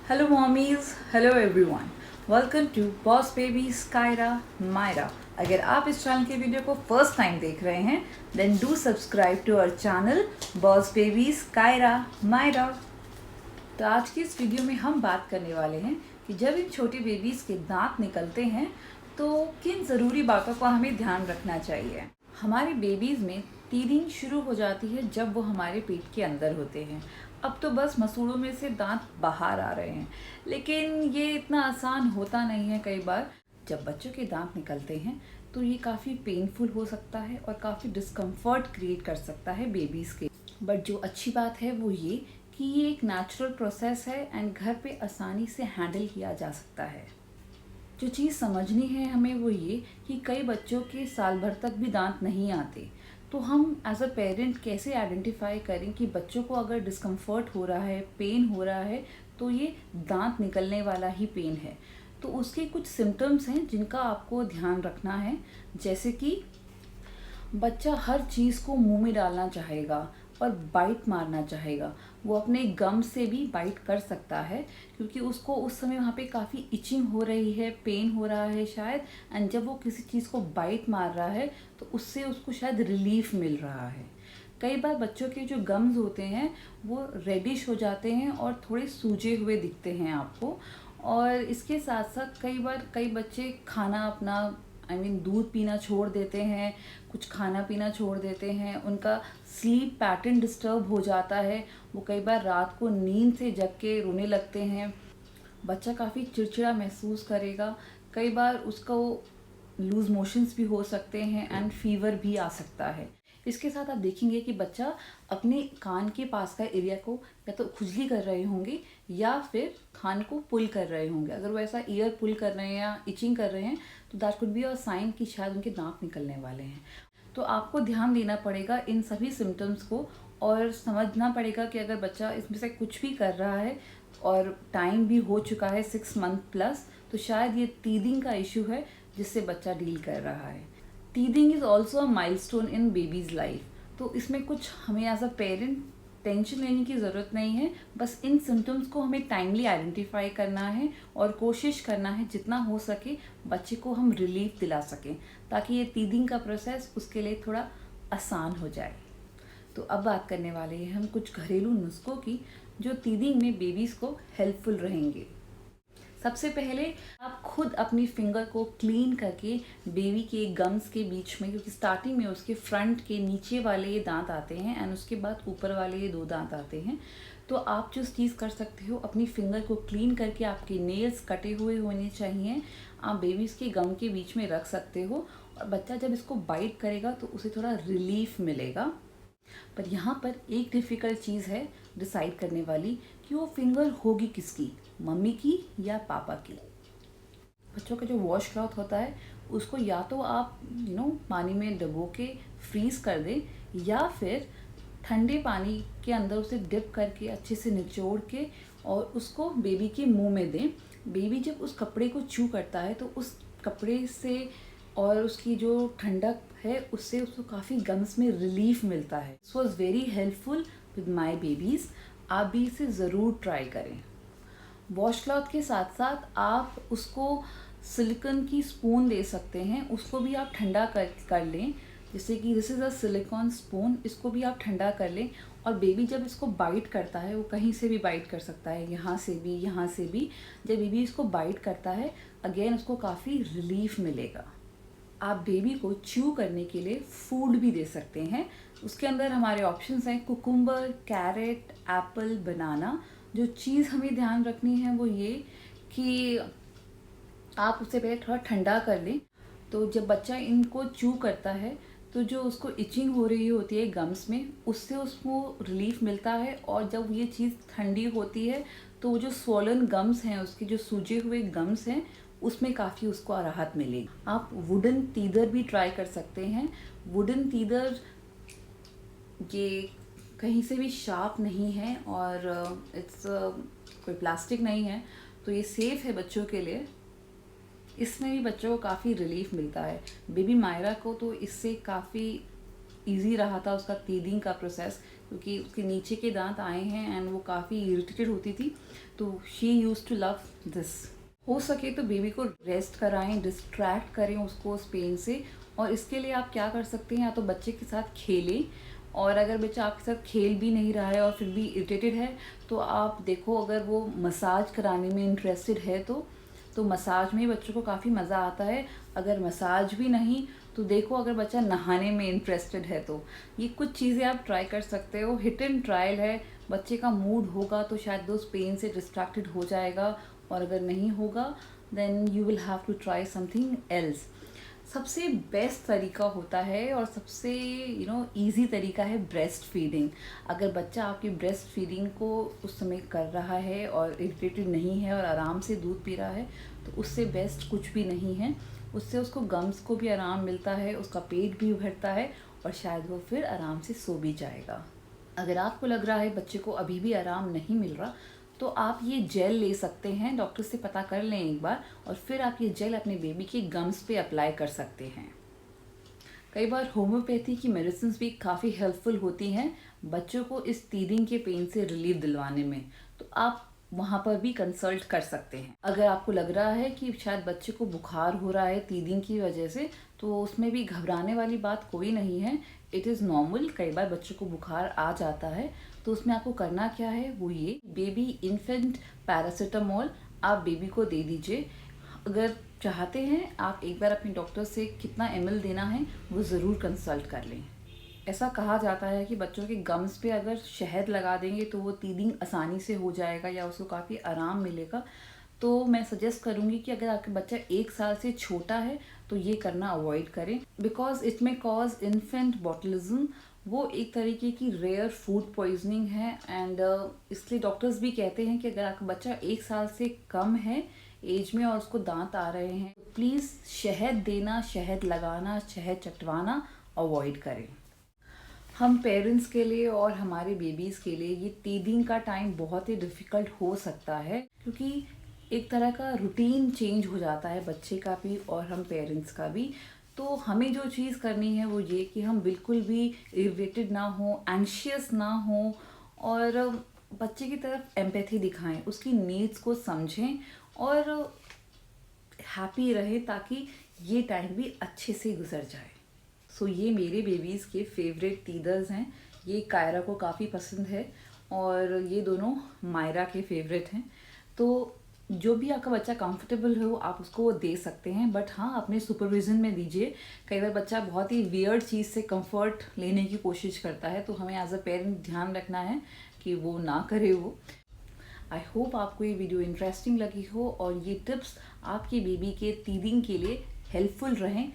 Hello, mommies. Hello, everyone. Welcome to Boss Babies Kyra Myra. अगर आप इस channel के वीडियो को फर्स्ट टाइम देख रहे हैं then do subscribe to our channel boss babies Kaira Myra. तो आज की इस वीडियो में हम बात करने वाले हैं कि जब इन छोटी बेबीज़ के दांत निकलते हैं तो किन ज़रूरी बातों का हमें ध्यान रखना चाहिए। हमारे बेबीज़ में टीथिंग शुरू हो जाती है जब वो हमारे पेट के अंदर होते हैं। अब तो बस मसूड़ों में से दांत बाहर आ रहे हैं, लेकिन ये इतना आसान होता नहीं है। कई बार जब बच्चों के दांत निकलते हैं तो ये काफ़ी पेनफुल हो सकता है और काफ़ी डिस्कम्फर्ट क्रिएट कर सकता है बेबीज़ के। बट जो अच्छी बात है वो ये कि ये एक नेचुरल प्रोसेस है एंड घर पे आसानी से हैंडल किया जा सकता है। जो चीज़ समझनी है हमें वो ये कि कई बच्चों के साल भर तक भी दांत नहीं आते, तो हम एज अ पेरेंट कैसे आइडेंटिफाई करें कि बच्चों को अगर डिस्कम्फर्ट हो रहा है, पेन हो रहा है, तो ये दांत निकलने वाला ही पेन है। तो उसके कुछ सिम्टम्स हैं जिनका आपको ध्यान रखना है, जैसे कि बच्चा हर चीज़ को मुंह में डालना चाहेगा और बाइट मारना चाहेगा। वो अपने गम से भी बाइट कर सकता है क्योंकि उसको उस समय वहाँ पे काफ़ी इचिंग हो रही है, पेन हो रहा है शायद, एंड जब वो किसी चीज़ को बाइट मार रहा है तो उससे उसको शायद रिलीफ मिल रहा है। कई बार बच्चों के जो गम्स होते हैं वो रेडिश हो जाते हैं और थोड़े सूजे हुए दिखते हैं आपको। और इसके साथ साथ कई बार कई बच्चे खाना अपना दूध पीना छोड़ देते हैं, कुछ खाना पीना छोड़ देते हैं, उनका स्लीप पैटर्न डिस्टर्ब हो जाता है। वो कई बार रात को नींद से जग के रोने लगते हैं। बच्चा काफ़ी चिड़चिड़ा महसूस करेगा। कई बार उसको लूज मोशंस भी हो सकते हैं एंड फीवर भी आ सकता है। इसके साथ आप देखेंगे कि बच्चा अपने कान के पास का एरिया को या तो खुजली कर रहे होंगे या फिर कान को पुल कर रहे होंगे। अगर वो ऐसा ईयर पुल कर रहे हैं या इचिंग कर रहे हैं तो that could be a sign कि शायद उनके दांत निकलने वाले हैं। तो आपको ध्यान देना पड़ेगा इन सभी सिम्टम्स को और समझना पड़ेगा कि अगर बच्चा इसमें से कुछ भी कर रहा है और टाइम भी हो चुका है 6 मंथ प्लस, तो शायद ये टीथिंग का इशू है जिससे बच्चा डील कर रहा है। Teething is also a milestone in babies life. तो इसमें कुछ हमें एज अ पेरेंट टेंशन लेने की ज़रूरत नहीं है। बस इन सिम्टम्स को हमें टाइमली आइडेंटिफाई करना है और कोशिश करना है जितना हो सके बच्चे को हम रिलीफ दिला सकें ताकि ये टीथिंग का प्रोसेस उसके लिए थोड़ा आसान हो जाए। तो अब बात करने वाले हैं हम कुछ घरेलू नुस्खों की जो टीथिंग में बेबीज़ को हेल्पफुल रहेंगे। सबसे पहले आप खुद अपनी फिंगर को क्लीन करके बेबी के गम्स के बीच में, क्योंकि स्टार्टिंग में उसके फ्रंट के नीचे वाले ये दांत आते हैं एंड उसके बाद ऊपर वाले ये 2 दांत आते हैं, तो आप जो चीज़ कर सकते हो अपनी फिंगर को क्लीन करके, आपके नेल्स कटे हुए होने चाहिए, आप बेबीज़ के गम के बीच में रख सकते हो और बच्चा जब इसको बाइट करेगा तो उसे थोड़ा रिलीफ मिलेगा। पर यहाँ पर एक डिफ़िकल्ट चीज़ है डिसाइड करने वाली कि वो फिंगर होगी किसकी, मम्मी की या पापा की। बच्चों का जो वॉश क्लॉथ होता है उसको या तो आप पानी में डुबो के फ्रीज़ कर दें या फिर ठंडे पानी के अंदर उसे डिप करके अच्छे से निचोड़ के और उसको बेबी के मुंह में दें। बेबी जब उस कपड़े को च्यू करता है तो उस कपड़े से और उसकी जो ठंडक है उससे उसको काफ़ी गम्स में रिलीफ मिलता है। This was very helpful with my babies. आप भी इसे ज़रूर ट्राई करें। वॉश क्लॉथ के साथ साथ आप उसको सिलिकॉन की स्पून दे सकते हैं, उसको भी आप ठंडा कर लें। जैसे कि this is a silicon spoon, इसको भी आप ठंडा कर लें और बेबी जब इसको बाइट करता है, वो कहीं से भी बाइट कर सकता है, यहाँ से भी यहाँ से भी। जब बेबी इसको बाइट करता है अगेन उसको काफ़ी रिलीफ मिलेगा। आप बेबी को च्यू करने के लिए फूड भी दे सकते हैं। उसके अंदर हमारे ऑप्शंस हैं कुकुम्बर, कैरेट, एप्पल, बनाना। जो चीज़ हमें ध्यान रखनी है वो ये कि आप उससे पहले थोड़ा ठंडा कर लें। तो जब बच्चा इनको च्यू करता है तो जो उसको इचिंग हो रही होती है गम्स में, उससे उसको रिलीफ मिलता है और जब ये चीज़ ठंडी होती है तो वो जो स्वोलन गम्स हैं, उसके जो सूजे हुए गम्स हैं, उसमें काफ़ी उसको राहत मिलेगी। आप वुडन टीदर भी ट्राई कर सकते हैं। वुडन टीदर ये कहीं से भी शार्प नहीं है और इट्स कोई प्लास्टिक नहीं है, तो ये सेफ़ है बच्चों के लिए। इसमें भी बच्चों को काफ़ी रिलीफ मिलता है। बेबी मायरा को तो इससे काफ़ी इजी रहा था उसका टीथिंग का प्रोसेस, क्योंकि उसके नीचे के दांत आए हैं एंड वो काफ़ी इरिटेटेड होती थी, तो she use to love this. हो सके तो बेबी को रेस्ट कराएं, डिस्ट्रैक्ट करें उसको उस पेन से। और इसके लिए आप क्या कर सकते हैं, या तो बच्चे के साथ खेलें, और अगर बच्चा आपके साथ खेल भी नहीं रहा है और फिर भी इरिटेटेड है तो आप देखो, अगर वो मसाज कराने में इंटरेस्टेड है तो मसाज में बच्चों को काफ़ी मज़ा आता है। अगर मसाज भी नहीं तो देखो, अगर बच्चा नहाने में इंटरेस्टेड है तो ये कुछ चीज़ें आप ट्राई कर सकते हो। हिट एंड ट्रायल है, बच्चे का मूड होगा तो शायद वो उस पेन से डिस्ट्रैक्टेड हो जाएगा, और अगर नहीं होगा then you will have to try something else. सबसे बेस्ट तरीका होता है और सबसे ईजी तरीका है ब्रेस्ट फीडिंग। अगर बच्चा आपकी ब्रेस्ट फीडिंग को उस समय कर रहा है और इरिटेटेड नहीं है और आराम से दूध पी रहा है, तो उससे बेस्ट कुछ भी नहीं है। उससे उसको गम्स को भी आराम मिलता है, उसका पेट भी भरता है, और शायद वो फिर आराम से सो भी जाएगा। अगर आपको लग रहा है बच्चे को अभी भी आराम नहीं मिल रहा, तो आप ये जेल ले सकते हैं, डॉक्टर से पता कर लें एक बार, और फिर आप ये जेल अपने बेबी के गम्स पे अप्लाई कर सकते हैं। कई बार होम्योपैथी की मेडिसिन भी काफ़ी हेल्पफुल होती हैं बच्चों को इस टीथिंग के पेन से रिलीफ दिलवाने में, तो आप वहाँ पर भी कंसल्ट कर सकते हैं। अगर आपको लग रहा है कि शायद बच्चे को बुखार हो रहा है टीथिंग की वजह से, तो उसमें भी घबराने वाली बात कोई नहीं है, इट इज़ नॉर्मल। कई बार बच्चों को बुखार आ जाता है, तो उसमें आपको करना क्या है, वो ये बेबी इन्फेंट पैरासीटामोल आप बेबी को दे दीजिए। अगर चाहते हैं आप एक बार अपने डॉक्टर से कितना ml देना है वो ज़रूर कंसल्ट कर लें। ऐसा कहा जाता है कि बच्चों के गम्स पे अगर शहद लगा देंगे तो वो टीथिंग आसानी से हो जाएगा या उसको काफ़ी आराम मिलेगा। तो मैं सजेस्ट करूँगी कि अगर आपका बच्चा 1 साल से छोटा है तो ये करना अवॉइड करें, बिकॉज इट में कॉज इन्फेंट बॉटलिज्म। वो एक तरीके की रेयर फूड पॉइजनिंग है, एंड इसलिए डॉक्टर्स भी कहते हैं कि अगर आपका बच्चा 1 साल से कम है एज में और उसको दांत आ रहे हैं, तो प्लीज़ शहद देना, शहद लगाना, शहद चटवाना अवॉइड करें। हम पेरेंट्स के लिए और हमारे बेबीज़ के लिए ये टीथिंग का टाइम बहुत ही डिफ़िकल्ट हो सकता है, क्योंकि एक तरह का रूटीन चेंज हो जाता है बच्चे का भी और हम पेरेंट्स का भी। तो हमें जो चीज़ करनी है वो ये कि हम बिल्कुल भी इरिटेटेड ना हो, एंशियस ना हो, और बच्चे की तरफ एम्पैथी दिखाएं, उसकी नीड्स को समझें और हैप्पी रहें, ताकि ये टाइम भी अच्छे से गुजर जाए। सो ये मेरे बेबीज़ के फेवरेट टीदर्स हैं। ये कायरा को काफ़ी पसंद है और ये दोनों मायरा के फेवरेट हैं। तो जो भी आपका बच्चा कंफर्टेबल हो आप उसको वो दे सकते हैं, बट हाँ अपने सुपरविज़न में दीजिए। कई बार बच्चा बहुत ही वियर्ड चीज़ से कंफर्ट लेने की कोशिश करता है, तो हमें एज अ पेरेंट ध्यान रखना है कि वो ना करे वो। आई होप आपको ये वीडियो इंटरेस्टिंग लगी हो और ये टिप्स आपकी बेबी के टीथिंग के लिए हेल्पफुल रहें।